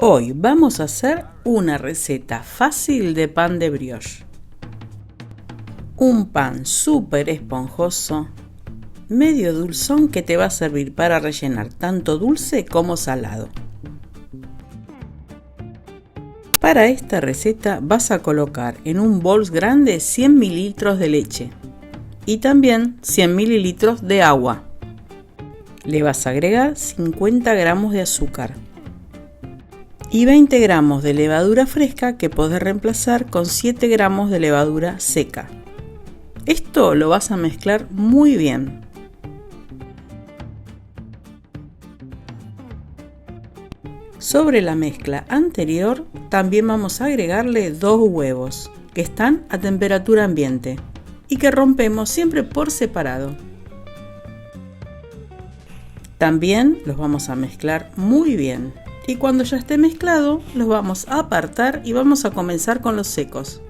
Hoy vamos a hacer una receta fácil de pan de brioche. Un pan súper esponjoso, medio dulzón que te va a servir para rellenar tanto dulce como salado. Para esta receta vas a colocar en un bol grande 100 mililitros de leche y también 100 mililitros de agua. Le vas a agregar 50 gramos de azúcar y 20 gramos de levadura fresca que podés reemplazar con 7 gramos de levadura seca. Esto lo vas a mezclar muy bien. Sobre la mezcla anterior también vamos a agregarle 2 huevos que están a temperatura ambiente y que rompemos siempre por separado. También los vamos a mezclar muy bien. Y cuando ya esté mezclado, los vamos a apartar y vamos a comenzar con los secos.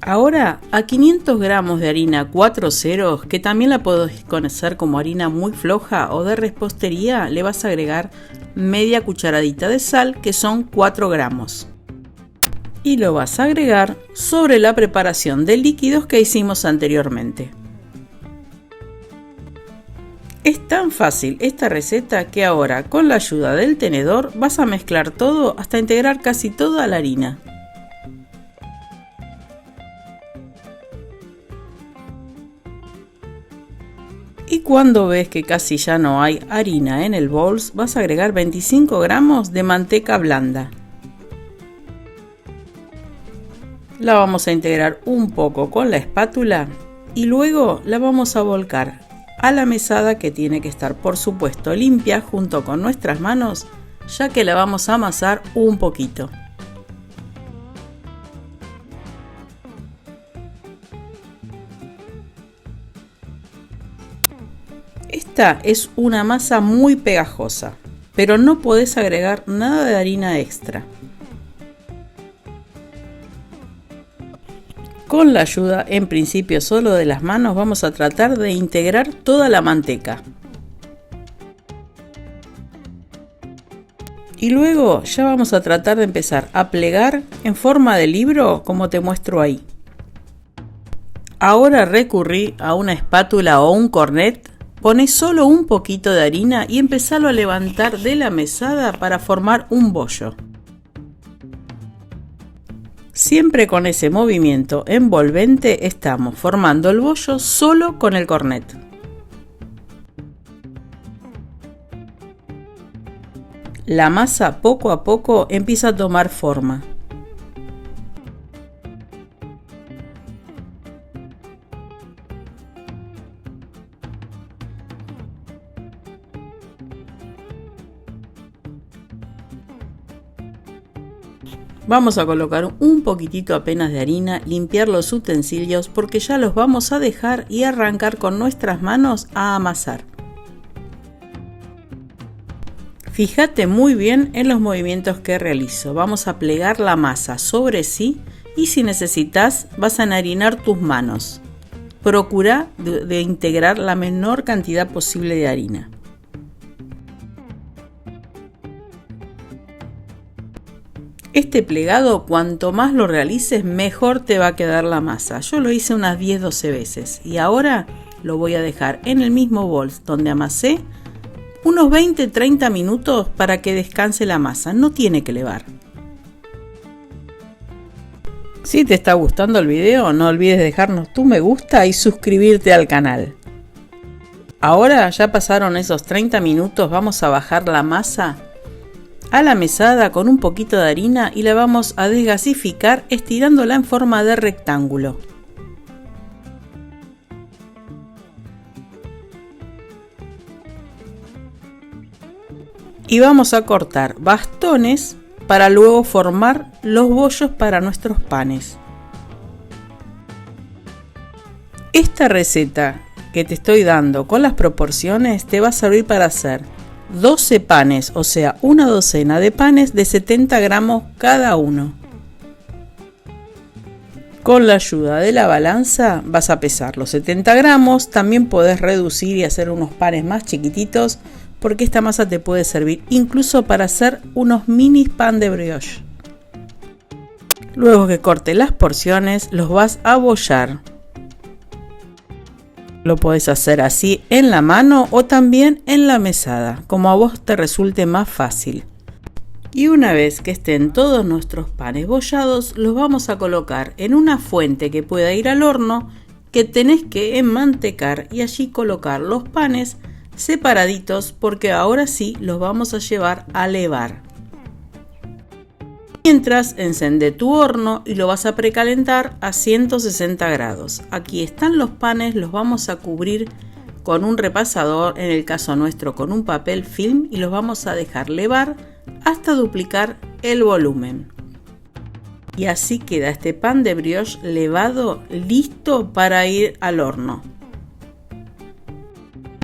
Ahora a 500 gramos de harina 4 ceros, que también la podés conocer como harina muy floja o de repostería, le vas a agregar media cucharadita de sal, que son 4 gramos. Y lo vas a agregar sobre la preparación de líquidos que hicimos anteriormente. Es tan fácil esta receta que ahora con la ayuda del tenedor vas a mezclar todo hasta integrar casi toda la harina. Y cuando ves que casi ya no hay harina en el bol, vas a agregar 25 gramos de manteca blanda. La vamos a integrar un poco con la espátula y luego la vamos a volcar a la mesada, que tiene que estar por supuesto limpia junto con nuestras manos, ya que la vamos a amasar un poquito. Esta es una masa muy pegajosa, pero no podés agregar nada de harina extra. Con la ayuda, en principio solo de las manos, vamos a tratar de integrar toda la manteca. Y luego ya vamos a tratar de empezar a plegar en forma de libro, como te muestro ahí. Ahora recurrí a una espátula o un cornet, poné solo un poquito de harina y empezalo a levantar de la mesada para formar un bollo. Siempre con ese movimiento envolvente estamos formando el bollo solo con el cornet. La masa poco a poco empieza a tomar forma. Vamos a colocar un poquitito apenas de harina, limpiar los utensilios porque ya los vamos a dejar y arrancar con nuestras manos a amasar. Fíjate muy bien en los movimientos que realizo. Vamos a plegar la masa sobre sí y si necesitas vas a enharinar tus manos. Procura de integrar la menor cantidad posible de harina. Este plegado, cuanto más lo realices, mejor te va a quedar la masa. Yo lo hice unas 10-12 veces y ahora lo voy a dejar en el mismo bol donde amasé unos 20-30 minutos para que descanse la masa. No tiene que levar. Si te está gustando el video, no olvides dejarnos tu me gusta y suscribirte al canal. Ahora ya pasaron esos 30 minutos, vamos a bajar la masa a la mesada con un poquito de harina y la vamos a desgasificar estirándola en forma de rectángulo. Y vamos a cortar bastones para luego formar los bollos para nuestros panes. Esta receta que te estoy dando con las proporciones te va a servir para hacer 12 panes, o sea, una docena de panes de 70 gramos cada uno. Con la ayuda de la balanza vas a pesar los 70 gramos, también podés reducir y hacer unos panes más chiquititos porque esta masa te puede servir incluso para hacer unos mini pan de brioche. Luego que cortes las porciones los vas a bollar. Lo podés hacer así en la mano o también en la mesada, como a vos te resulte más fácil. Y una vez que estén todos nuestros panes bollados, los vamos a colocar en una fuente que pueda ir al horno, que tenés que enmantecar y allí colocar los panes separaditos porque ahora sí los vamos a llevar a levar. Mientras, encendé tu horno y lo vas a precalentar a 160 grados. Aquí están los panes, los vamos a cubrir con un repasador, en el caso nuestro con un papel film, y los vamos a dejar levar hasta duplicar el volumen. Y así queda este pan de brioche levado, listo para ir al horno.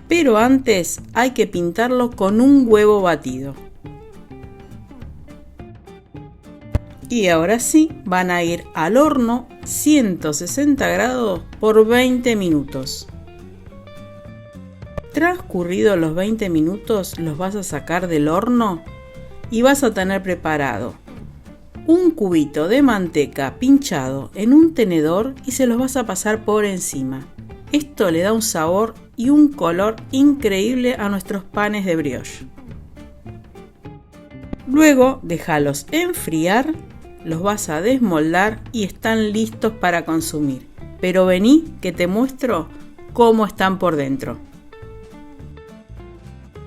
Pero antes hay que pintarlo con un huevo batido. Y ahora sí, van a ir al horno 160 grados por 20 minutos. Transcurridos los 20 minutos, los vas a sacar del horno y vas a tener preparado un cubito de manteca pinchado en un tenedor y se los vas a pasar por encima. Esto le da un sabor y un color increíble a nuestros panes de brioche. Luego, déjalos enfriar. Los vas a desmoldar y están listos para consumir. Pero vení que te muestro cómo están por dentro.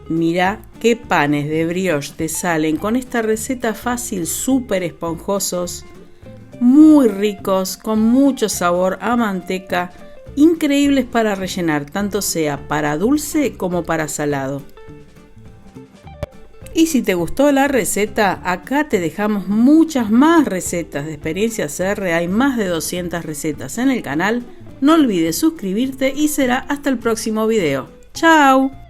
Mirá qué panes de brioche te salen con esta receta fácil, súper esponjosos, muy ricos, con mucho sabor a manteca, increíbles para rellenar, tanto sea para dulce como para salado. Y si te gustó la receta, acá te dejamos muchas más recetas de Experiencia CR. Hay más de 200 recetas en el canal. No olvides suscribirte y será hasta el próximo video. ¡Chao!